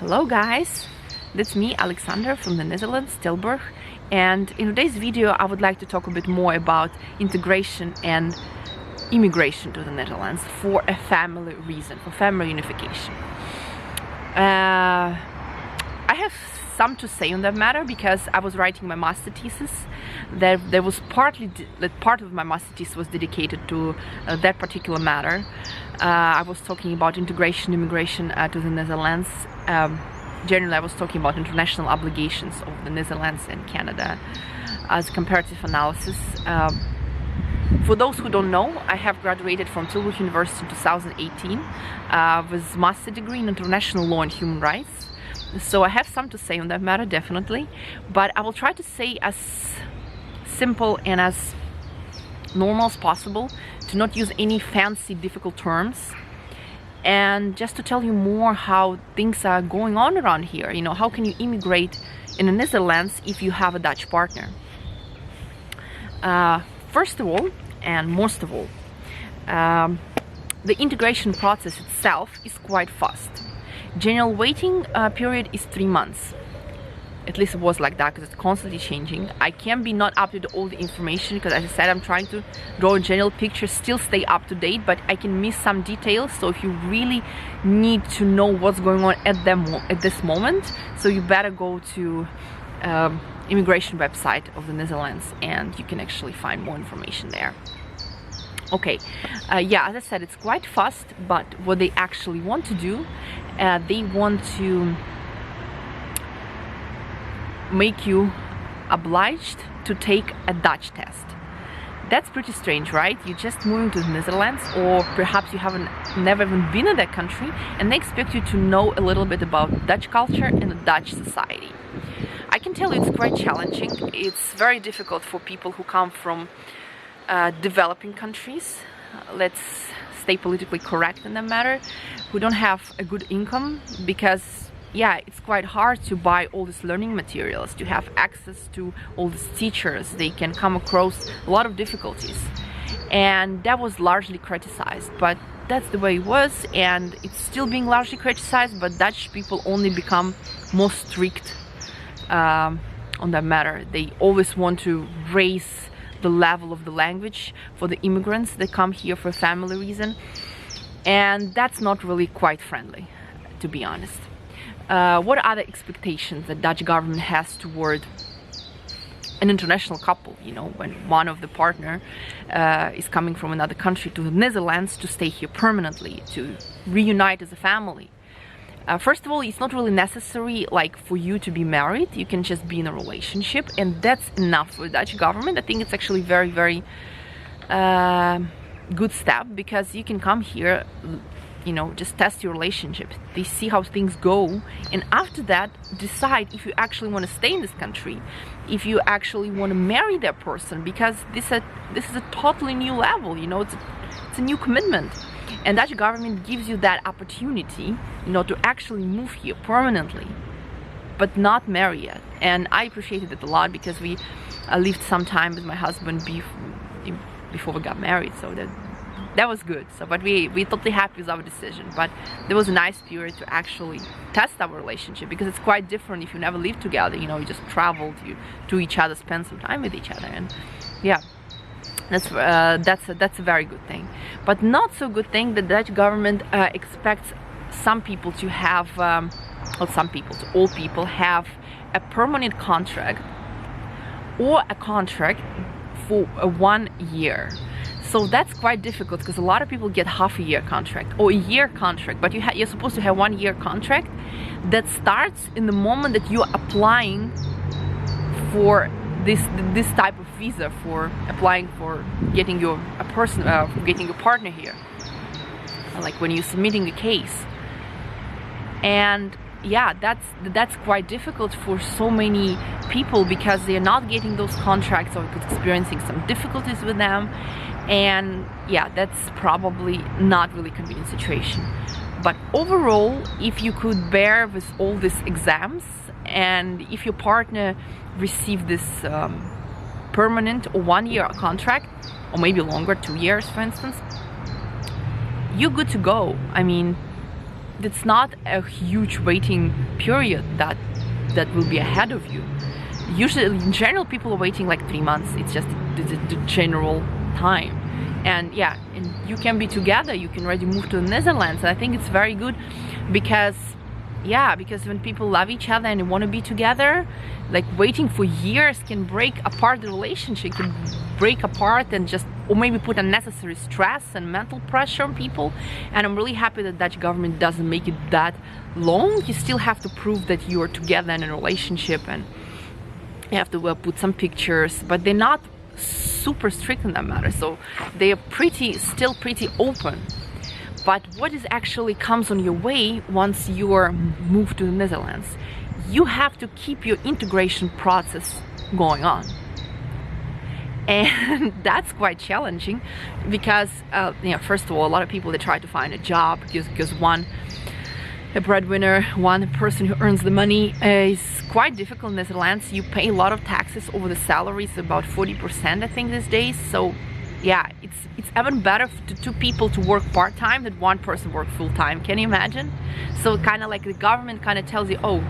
Hello guys, that's me Alexander from the Netherlands, Tilburg, and in today's video I would like to talk a bit more about integration and immigration to the Netherlands for a family reason, for family unification. I have some to say on that matter because I was writing my master thesis. There was part of my master thesis was dedicated to that particular matter. I was talking about integration, immigration to the Netherlands. Generally, I was talking about international obligations of the Netherlands and Canada as comparative analysis. For those who don't know, I have graduated from Tilburg University in 2018 with a master degree in international law and human rights. So I have some to say on that matter, definitely, but I will try to say as simple and as normal as possible, to not use any fancy difficult terms, and just to tell you more how things are going on around here. You know, how can you immigrate in the Netherlands if you have a Dutch partner? First of all, and most of all, the integration process itself is quite fast. General waiting period is 3 months. At least it was like that because it's constantly changing. I can be not up to all the information because, as I said, I'm trying to draw a general picture, still stay up to date, but I can miss some details. So if you really need to know what's going on at this moment, so you better go to immigration website of the Netherlands and you can actually find more information there. Okay, yeah, as I said, it's quite fast, but what they actually want to do, they want to make you obliged to take a Dutch test. That's pretty strange, right? You're just moving to the Netherlands, or perhaps you haven't never even been in that country, and they expect you to know a little bit about Dutch culture and the Dutch society. I can tell you it's quite challenging. It's very difficult for people who come from developing countries, let's stay politically correct in that matter, who don't have a good income, because yeah, it's quite hard to buy all these learning materials, to have access to all these teachers. They can come across a lot of difficulties, and that was largely criticized, but that's the way it was, and it's still being largely criticized, but Dutch people only become more strict on that matter. They always want to raise the level of the language for the immigrants that come here for a family reason, and that's not really quite friendly, to be honest. What are the expectations the Dutch government has toward an international couple? You know, when one of the partner is coming from another country to the Netherlands to stay here permanently, to reunite as a family. First of all, it's not really necessary like for you to be married. You can just be in a relationship, and that's enough for the Dutch government. I think it's actually very, very good step, because you can come here, you know, just test your relationship. They see how things go, and after that decide if you actually want to stay in this country, if you actually want to marry that person, because this is a totally new level. You know, it's a new commitment. And Dutch government gives you that opportunity, you know, to actually move here permanently, but not marry yet. And I appreciated it a lot, because we lived some time with my husband before we got married, so that was good. So, but we totally happy with our decision. But there was a nice period to actually test our relationship, because it's quite different if you never live together. You know, you just travel to each other, spend some time with each other, and yeah. That's a very good thing, but not so good thing. The Dutch government expects some people to have, all people have a permanent contract, or a contract for 1 year. So that's quite difficult, because a lot of people get half a year contract or a year contract, but you're supposed to have 1 year contract that starts in the moment that you're applying for this type of visa, for applying for getting your partner here, like when you're submitting a case. And yeah, that's quite difficult for so many people, because they're not getting those contracts, or experiencing some difficulties with them. And yeah, that's probably not really convenient situation. But overall, if you could bear with all these exams, and if your partner received this permanent or 1 year contract, or maybe longer, 2 years for instance, you're good to go. I mean, it's not a huge waiting period that will be ahead of you. Usually, in general, people are waiting like 3 months. It's just the general time. And yeah, and you can be together, you can already move to the Netherlands. And I think it's very good because, yeah, because when people love each other and they want to be together, like waiting for years can break apart the relationship, can break apart and just, or maybe put unnecessary stress and mental pressure on people. And I'm really happy that Dutch government doesn't make it that long. You still have to prove that you are together in a relationship, and you have to put some pictures, but they're not super strict in that matter, so they are still pretty open. But what is actually comes on your way once you are moved to the Netherlands? You have to keep your integration process going on, and that's quite challenging because first of all, a lot of people, they try to find a job because a breadwinner, one person who earns the money, is quite difficult in the Netherlands. You pay a lot of taxes over the salaries, about 40% I think these days. So yeah, it's even better to two people to work part-time than one person work full-time. Can you imagine? So kind of like the government kind of tells you, oh,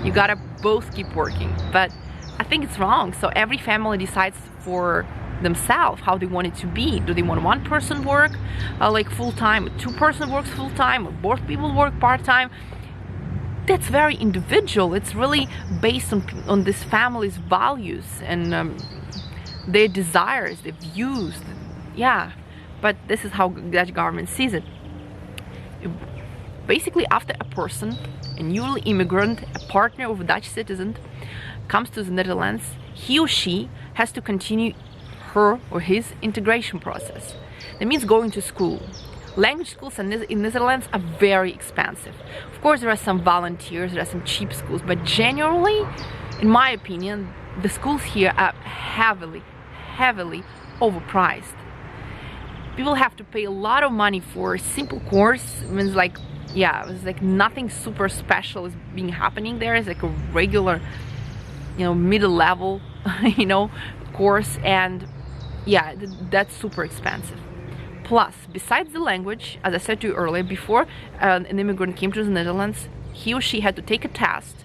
you gotta both keep working. But I think it's wrong. So every family decides for themselves how they want it to be. Do they want one person work like full-time, two person works full-time, or both people work part-time? That's very individual. It's really based on this family's values and their desires, their views. Yeah, but this is how Dutch government sees it. Basically, after a person, a newly immigrant, a partner of a Dutch citizen, comes to the Netherlands, he or she has to continue her or his integration process. That means going to school. Language schools in Netherlands are very expensive. Of course, there are some volunteers, there are some cheap schools, but generally, in my opinion, the schools here are heavily overpriced. People have to pay a lot of money for a simple course. It means like, yeah, it's like nothing super special is being happening there. It's like a regular, middle level, course, and yeah, that's super expensive. Plus, besides the language, as I said to you earlier, before an immigrant came to the Netherlands, he or she had to take a test.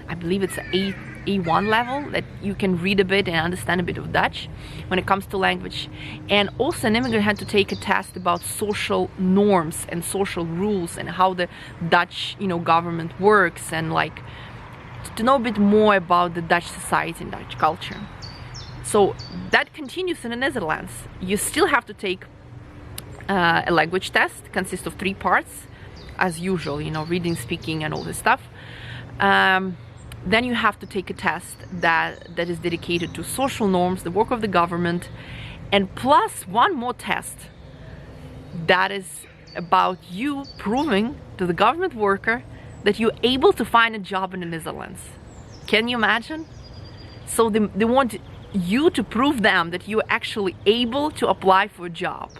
I believe it's A1 level, that you can read a bit and understand a bit of Dutch when it comes to language. And also an immigrant had to take a test about social norms and social rules and how the Dutch, government works, and like to know a bit more about the Dutch society and Dutch culture. So that continues in the Netherlands. You still have to take a language test, consists of 3 parts, as usual, reading, speaking, and all this stuff. Then you have to take a test that is dedicated to social norms, the work of the government, and plus one more test that is about you proving to the government worker that you're able to find a job in the Netherlands. Can you imagine? So they want you to prove them that you're actually able to apply for a job.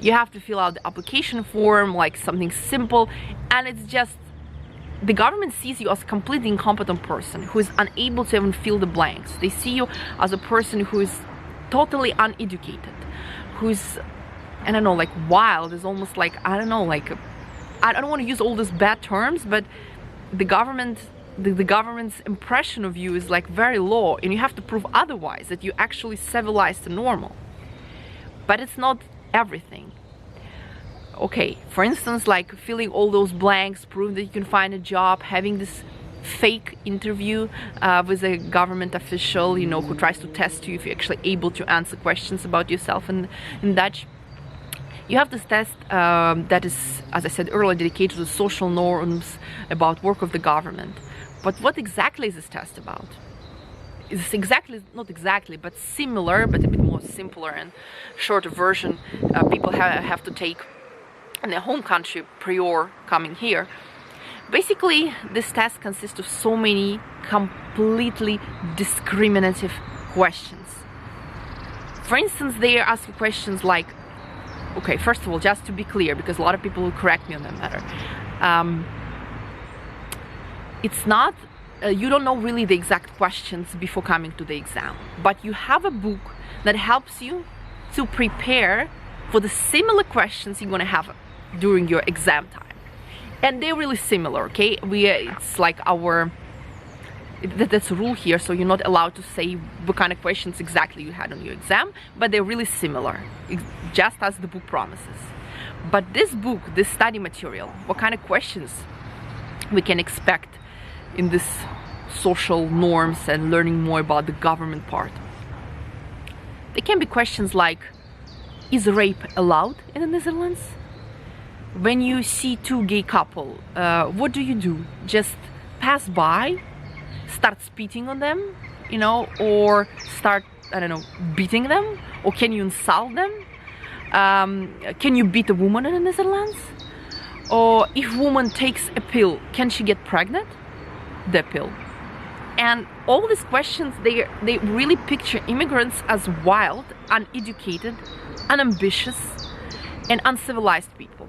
You have to fill out the application form, like something simple, and it's just, the government sees you as a completely incompetent person who is unable to even fill the blanks. They see you as a person who is totally uneducated, who's, I don't know, like wild, is almost like, I don't know, like, I don't want to use all these bad terms, but the government's impression of you is like very low, and you have to prove otherwise, that you actually civilized and normal. But it's not everything. Okay, for instance, like filling all those blanks, proving that you can find a job, having this fake interview with a government official, who tries to test you if you're actually able to answer questions about yourself in Dutch. You have this test that is, as I said earlier, dedicated to social norms about work of the government. But what exactly is this test about? It's not exactly, but similar, but a bit more simpler and shorter version. People have to take in their home country prior coming here. Basically, this test consists of so many completely discriminative questions. For instance, they ask you questions like, okay, first of all, just to be clear, because a lot of people will correct me on that matter. It's not, you don't know really the exact questions before coming to the exam, but you have a book that helps you to prepare for the similar questions you're going to have during your exam time. And they're really similar, okay? It's like that's a rule here, so you're not allowed to say what kind of questions exactly you had on your exam, but they're really similar, just as the book promises. But this book, this study material, what kind of questions we can expect in this social norms and learning more about the government part? There can be questions like, is rape allowed in the Netherlands? When you see two gay couple, what do? Just pass by, start spitting on them, you know, or start, I don't know, beating them? Or can you insult them? Can you beat a woman in the Netherlands? Or if a woman takes a pill, can she get pregnant? The pill. And all these questions, they really picture immigrants as wild, uneducated, unambitious, and uncivilized people.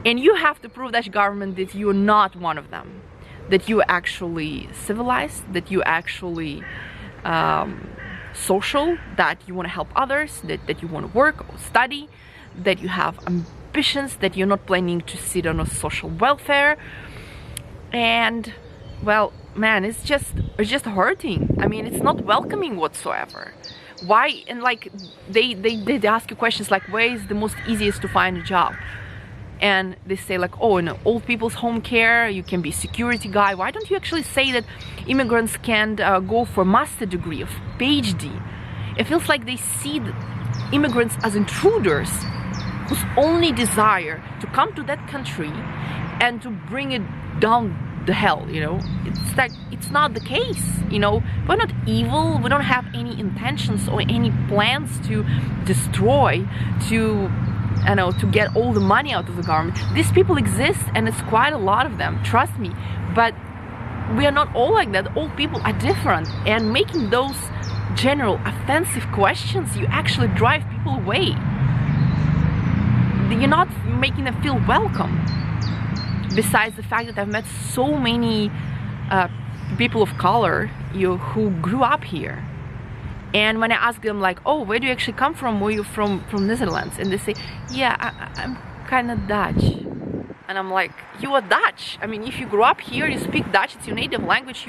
And you have to prove Dutch government that you're not one of them, that you're actually civilized, that you're actually social, that you want to help others, that you want to work or study, that you have ambitions, that you're not planning to sit on a social welfare. And well, man, it's just hurting. I mean, it's not welcoming whatsoever. Why? And like they ask you questions like, where is the most easiest to find a job? And they say like, oh, in old people's home care, you can be security guy. Why don't you actually say that immigrants can go for master degree of PhD? It feels like they see the immigrants as intruders whose only desire to come to that country and to bring it down the hell, you know. It's like, it's not the case, you know. We're not evil. We don't have any intentions or any plans to destroy, to get all the money out of the government. These people exist, and it's quite a lot of them, trust me. But we are not all like that. All people are different, and making those general offensive questions, you actually drive people away. You're not making them feel welcome. Besides the fact that I've met so many people of color who grew up here. And when I ask them like, oh, where do you actually come from? Where are you from Netherlands? And they say, yeah, I'm kind of Dutch. And I'm like, you are Dutch. I mean, if you grew up here, you speak Dutch, it's your native language,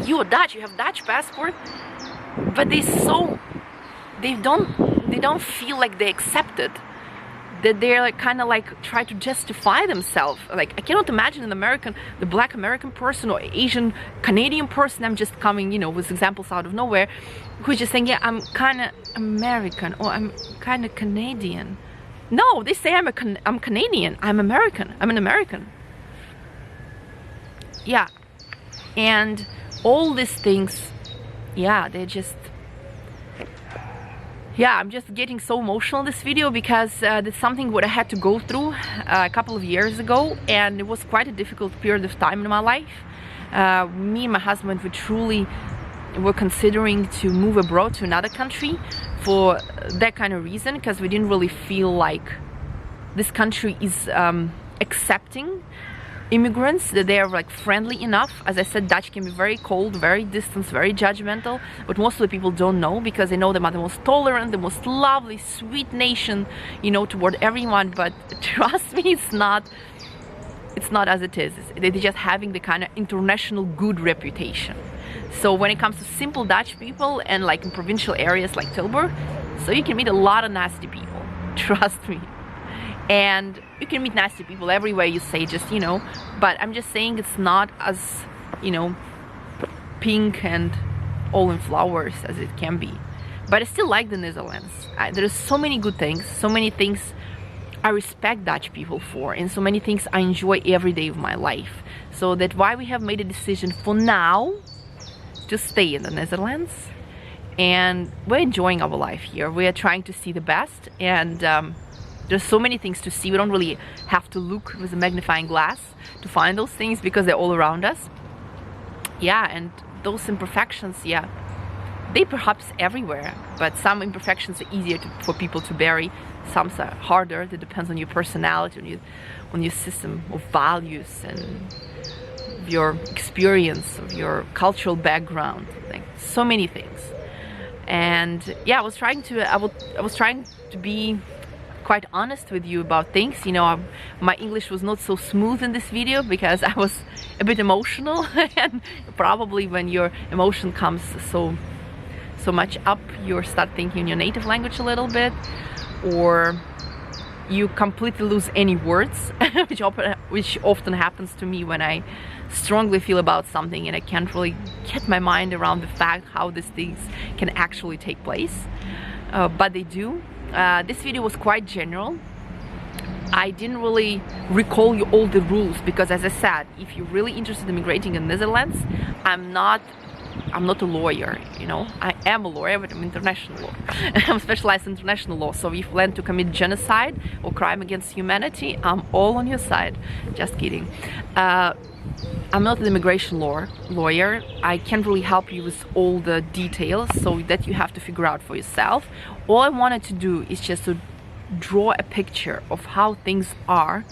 you are Dutch, you have Dutch passport. But they don't feel like they accept it. That they're like kind of like try to justify themselves. Like, I cannot imagine the black American person or Asian Canadian person, I'm just coming, you know, with examples out of nowhere, who's just saying, yeah, I'm kind of American, or I'm kind of Canadian. No, they say I'm Canadian, I'm American, I'm an American. Yeah, and all these things, yeah, they're just, yeah, I'm just getting so emotional in this video because that's something what I had to go through a couple of years ago, and it was quite a difficult period of time in my life. Me and my husband, we were considering to move abroad to another country for that kind of reason, because we didn't really feel like this country is accepting immigrants, that they are like friendly enough. As I said, Dutch can be very cold, very distant, very judgmental, but most of the people don't know, because they know them are the most tolerant, the most lovely, sweet nation, you know, toward everyone. But trust me, it's not as it is. They're just having the kind of international good reputation. So when it comes to simple Dutch people, and like in provincial areas like Tilburg, so you can meet a lot of nasty people, trust me. And you can meet nasty people everywhere, you say, just, you know, but I'm just saying it's not as, you know, pink and all in flowers as it can be. But I still like the Netherlands. There are so many good things, so many things I respect Dutch people for, and so many things I enjoy every day of my life. So that's why we have made a decision for now to stay in the Netherlands, and we're enjoying our life here. We are trying to see the best, and there's so many things to see. We don't really have to look with a magnifying glass to find those things, because they're all around us. Yeah, and those imperfections, yeah, they perhaps everywhere, but some imperfections are easier for people to bury. Some are harder. That depends on your personality, on your system of values, and your experience, of your cultural background, like so many things. And yeah, I was trying to be quite honest with you about things. You know, my English was not so smooth in this video because I was a bit emotional, and probably when your emotion comes so much up, you start thinking in your native language a little bit, or you completely lose any words, which often happens to me when I strongly feel about something and I can't really get my mind around the fact how these things can actually take place, but they do. This video was quite general. I didn't really recall you all the rules because, as I said, if you're really interested in immigrating in the Netherlands, I'm not a lawyer, you know. I am a lawyer, but I'm international law. I'm specialized in international law. So if you plan to commit genocide or crime against humanity, I'm all on your side. Just kidding. I'm not an immigration lawyer. I can't really help you with all the details, so that you have to figure out for yourself. All I wanted to do is just to draw a picture of how things are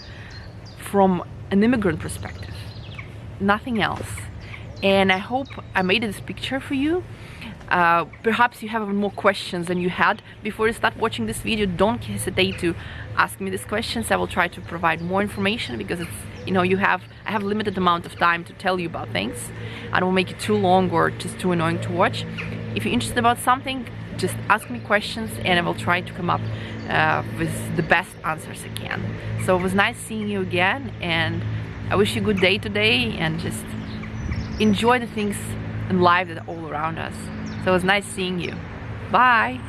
from an immigrant perspective. Nothing else. And I hope I made this picture for you. Perhaps you have more questions than you had before you start watching this video. Don't hesitate to ask me these questions. I will try to provide more information because it's, you know, I have limited amount of time to tell you about things. I don't make it too long or just too annoying to watch. If you're interested about something, just ask me questions and I will try to come up with the best answers I can. So it was nice seeing you again, and I wish you a good day today, and just enjoy the things in life that are all around us. So it was nice seeing you. Bye!